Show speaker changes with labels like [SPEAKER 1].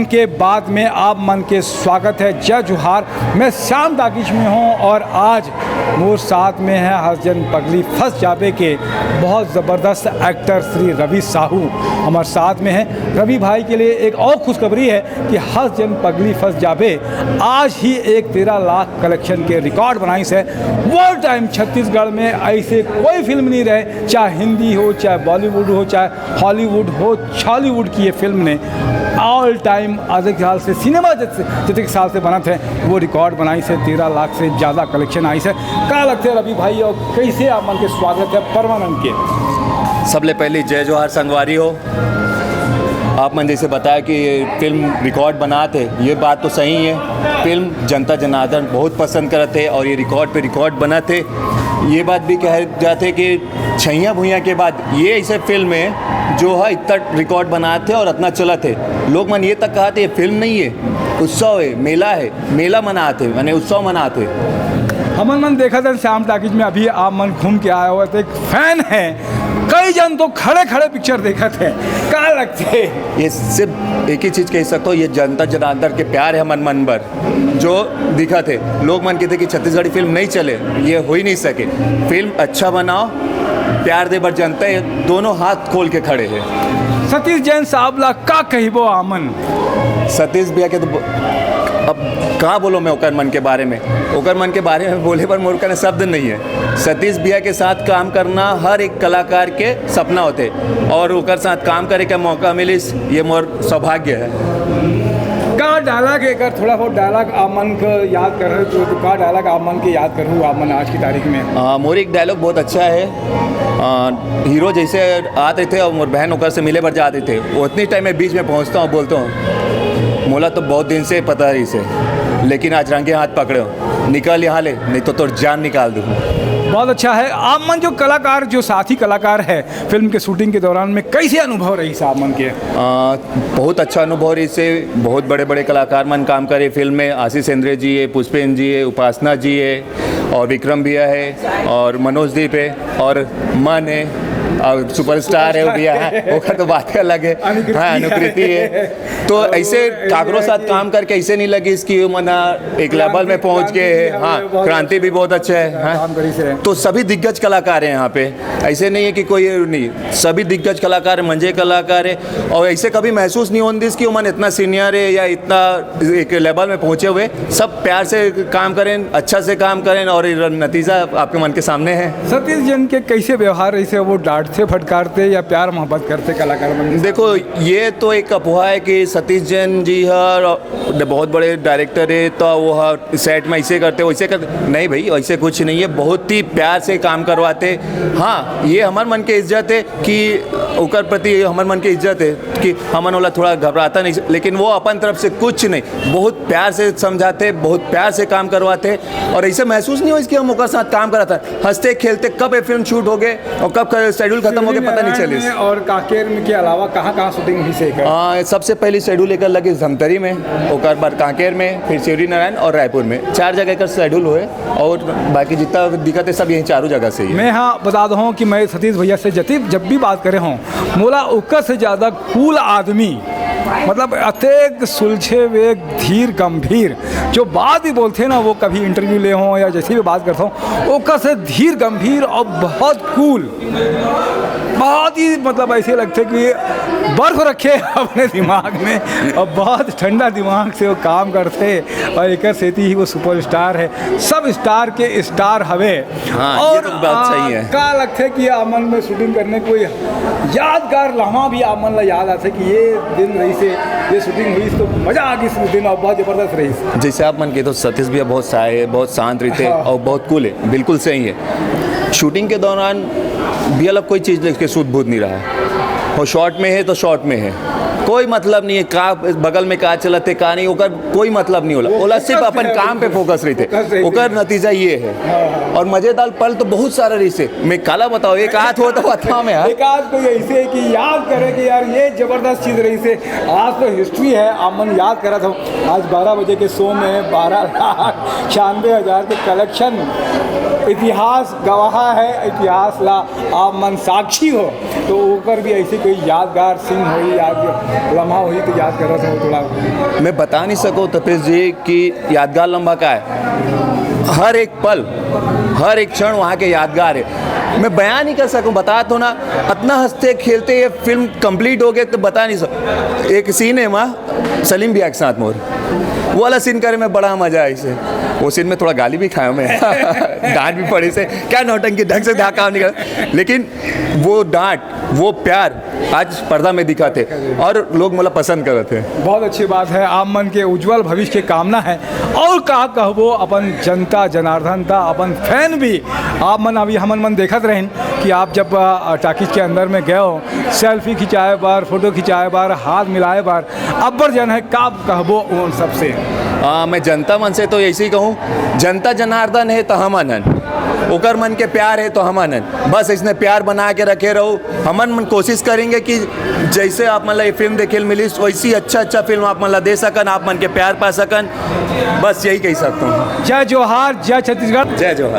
[SPEAKER 1] के बाद में आप मन के स्वागत है। जय जोहार। मैं श्याम टाकीज में हूँ और आज मोर साथ में है हसजन पगली फंस जाबे के बहुत ज़बरदस्त एक्टर श्री रवि साहू हमारे साथ में हैं। रवि भाई के लिए एक और खुशखबरी है कि हसजन पगली फंस जाबे आज ही एक 13 लाख कलेक्शन के रिकॉर्ड बनाई से। वो टाइम छत्तीसगढ़ में ऐसे कोई फिल्म नहीं रहे, चाहे हिंदी हो, चाहे बॉलीवुड हो, चाहे हॉलीवुड हो, छॉलीवुड की ये फिल्म ने ऑल टाइम आधे साल से सिनेमा जितने साल से बना थे वो रिकॉर्ड बनाई से 13 लाख से ज़्यादा कलेक्शन आई से। क्या लगते हैं रवि भाई और कैसे आप मन के स्वागत है परमानंद के?
[SPEAKER 2] सबले पहले जय जोहार संगवारी हो। आप मन जैसे बताया कि फिल्म रिकॉर्ड बनाते, ये बात तो सही है। फिल्म जनता जनार्दन बहुत पसंद करते और ये रिकॉर्ड पे रिकॉर्ड बनाते। ये बात भी कह जाते कि छैया भुइयाँ के बाद ये ऐसे फिल्म है जो है इतना रिकॉर्ड बनाते और इतना चला थे। लोग मन ये तक कहते ये फिल्म नहीं है, उत्सव है, मेला है, मेला मनाते मैंने उत्सव मनाते।
[SPEAKER 1] हमन मन देखा था श्याम टाकीज में, अभी आप मन घूम के आया हुआ थे, एक फैन है, कई जन तो खड़े खड़े पिक्चर देखा थे। क्या लगते?
[SPEAKER 2] ये सिर्फ एक ही चीज़ कह सकता हूँ, ये जनता जनार्दन के प्यार है मन भर जो दिखा थे। लोग मन कहते कि छत्तीसगढ़ी फिल्म नहीं चले, ये हो ही नहीं सके। फिल्म अच्छा बनाओ, प्यार दे बर जनता है, दोनों हाथ खोल के खड़े हैं।
[SPEAKER 1] सतीश जैन साहब ला का कहिबो आमन?
[SPEAKER 2] सतीश भैया के तो अब कहाँ बोलो मैं ओकर मन के बारे में। ओकर मन के बारे में बोले पर मोर का शब्द नहीं है। सतीश भैया के साथ काम करना हर एक कलाकार के सपना होते और ओकर साथ काम करे का मौका मिलिस, ये मोर सौभाग्य है।
[SPEAKER 1] का डायलॉग एक थोड़ा बहुत डायलॉग आमन को याद कर रहे हो तो का डायलॉग आमन के याद करूँ आमन आज की तारीख में?
[SPEAKER 2] मोर एक डायलॉग बहुत अच्छा है। हीरो जैसे आते थे और मोर बहन होकर से मिले पर जाते थे, वो उतनी टाइम में बीच में पहुंचता हूँ, बोलता हूँ मोला तो बहुत दिन से पता है इसे, लेकिन आज रंगे हाथ पकड़ो, निकल यहाँ ले, नहीं तो जान निकाल दूँ।
[SPEAKER 1] बहुत अच्छा है। आमन जो कलाकार, जो साथी कलाकार है फिल्म के शूटिंग के दौरान में कैसे अनुभव रही आमन के?
[SPEAKER 2] बहुत अच्छा अनुभव रही से। बहुत बड़े बड़े कलाकार मन काम करे फिल्म में। आशीष इंद्रे जी है, पुष्पेंद्र जी है, उपासना जी है और विक्रम भैया है और मनोज दीप है और मन है और सुपरस्टार है वो भैया है, वो तो बात अलग है। हाँ, अनुकृति है। तो ऐसे कागरों साथ काम करके ऐसे नहीं लगी इसकी मना एक लेवल में पहुंच गए। हाँ, क्रांति भी बहुत अच्छा है। हाँ, तो सभी दिग्गज कलाकार हैं यहाँ पे, ऐसे नहीं है कि कोई नहीं, सभी दिग्गज कलाकार मंजे कलाकार है और ऐसे कभी महसूस नहीं होती कि मन इतना सीनियर है या इतना एक लेवल में पहुँचे हुए। सब प्यार से काम करें, अच्छा से काम करें और नतीजा आपके मन के सामने है।
[SPEAKER 1] सतीश जैन के कैसे व्यवहार ऐसे, वो डांटते फटकारते या प्यार मोहब्बत करते कलाकार बन?
[SPEAKER 2] देखो, ये तो एक अफवाह है कि सतीश जैन जी है बहुत बड़े डायरेक्टर है तो वो सेट में ऐसे करते वैसे करते, नहीं भाई ऐसे कुछ नहीं है। बहुत ही प्यार से काम करवाते। हाँ, ये हमारे मन की इज्जत है कि ओकर प्रति हमारे मन की इज्जत है कि हमन वाला थोड़ा घबराता नहीं, लेकिन वो अपन तरफ से कुछ नहीं, बहुत प्यार से समझाते, बहुत प्यार से काम करवाते और ऐसे महसूस नहीं हो इसकी हम ओकर साथ काम कराता। हंसते खेलते कब ये फिल्म शूट हो गए और कब शेड्यूल खत्म हो गया पता नहीं चले।
[SPEAKER 1] और कांकेर के अलावा कहाँ कहाँ शूटिंग हुई से?
[SPEAKER 2] सबसे पहली शेड्यूल लेकर लगे धमतरी में, ओकर बाद कांकेर में, फिर शिवरी नारायण और रायपुर में। 4 जगह का शेड्यूल हुए और बाकी जितना दिक्कत है सब यही चारों जगह से ही।
[SPEAKER 1] मैं हाँ बता दूँ कि मैं सतीश भैया से जब भी बात करे हूँ, मोला उक्का से ज़्यादा कूल आदमी, मतलब अत्यंत सुलझे हुए, धीर गंभीर, जो बात भी बोलते हैं ना, वो कभी इंटरव्यू ले हों या जैसे भी बात करता हूँ, ओका से धीर गंभीर और बहुत कूल, बहुत ही मतलब ऐसे लगते कि बर्फ रखे अपने दिमाग में और बहुत ठंडा दिमाग से वो काम करते और एक सेती ही वो सुपरस्टार है, सब स्टार के स्टार हवे।
[SPEAKER 2] हाँ,
[SPEAKER 1] और
[SPEAKER 2] ये तो बात सही है।
[SPEAKER 1] क्या लगता है कि आमन में शूटिंग करने कोई यादगार लम्हा भी आमन ला याद आता है कि ये दिन रही से ये शूटिंग हुई तो मज़ा आ गई इस दिन और बहुत ज़बरदस्त रही?
[SPEAKER 2] जैसे आप मन के तो सतीश भैया बहुत साए है, बहुत शांत रहते हैं और बहुत कूल है, बिल्कुल सही है। शूटिंग के दौरान भी अलग कोई चीज़ लेके सूद बूद नहीं रहा है, और शॉर्ट में है तो शॉर्ट में है, कोई मतलब नहीं है का बगल में का चलते का नहीं, ओकर कोई मतलब नहीं होला, ओला सिर्फ अपन काम पे फोकस रहते, ओकर नतीजा ये है। और मजेदार पल तो बहुत सारा रही से, मैं काला बताओ एक हाथ हो तो बताओ मैं
[SPEAKER 1] एक आध कोई ऐसे कि याद करे कि यार ये जबरदस्त चीज़ रही से। आज तो हिस्ट्री है, आमन याद करा था आज 12 बजे के शो में 12,96,000 के कलेक्शन इतिहास गवाह है, इतिहास ला आप मन साक्षी हो, तो ऊपर भी ऐसी कोई यादगार सीन हुई, याद लम्हा हुई तो याद कर रहा था थोड़ा।
[SPEAKER 2] मैं बता नहीं सकूँ तपेश जी कि यादगार लम्हा का है। हर एक पल, हर एक क्षण वहाँ के यादगार है। मैं बयान नहीं कर सकूँ, बता तो ना, इतना हंसते खेलते ये फिल्म कंप्लीट हो गए तो बता नहीं सकूँ। एक सीन है वहाँ सलीम भैया के साथ मोर, वो वाला सीन करे में बड़ा मजा है इसे। वो सीन में थोड़ा गाली भी खाया मैं डांट भी पड़ी से, क्या नौटंकी ढंग से काम नहीं कर, लेकिन वो डांट वो प्यार आज पर्दा में दिखाते और लोग मतलब पसंद करते थे।
[SPEAKER 1] बहुत अच्छी बात है, आप मन के उज्जवल भविष्य के कामना है। और का कहबो अपन जनता जनार्दन था, अपन फैन भी आप मन अभी हमन मन देखत रहें कि आप जब टाकिज के अंदर में गए हो, सेल्फी खिंचाए बार, फोटो खिंचाए बार, हाथ मिलाए बार, अब्बर जन है का कहबो उन सबसे।
[SPEAKER 2] मैं जनता मन से तो ऐसे ही कहूँ, जनता जनार्दन है तो हम आनंद, ओकर मन के प्यार है तो हम आनंद, बस इसने प्यार बना के रखे रहो। हमन मन कोशिश करेंगे कि जैसे आप मतलब ये फिल्म देखे मिली वैसी अच्छा फिल्म आप मतलब दे सकन, आप मन के प्यार पा सकन, बस यही कह सकता हूँ।
[SPEAKER 1] जय जोहार, जय छत्तीसगढ़,
[SPEAKER 2] जय जोहार।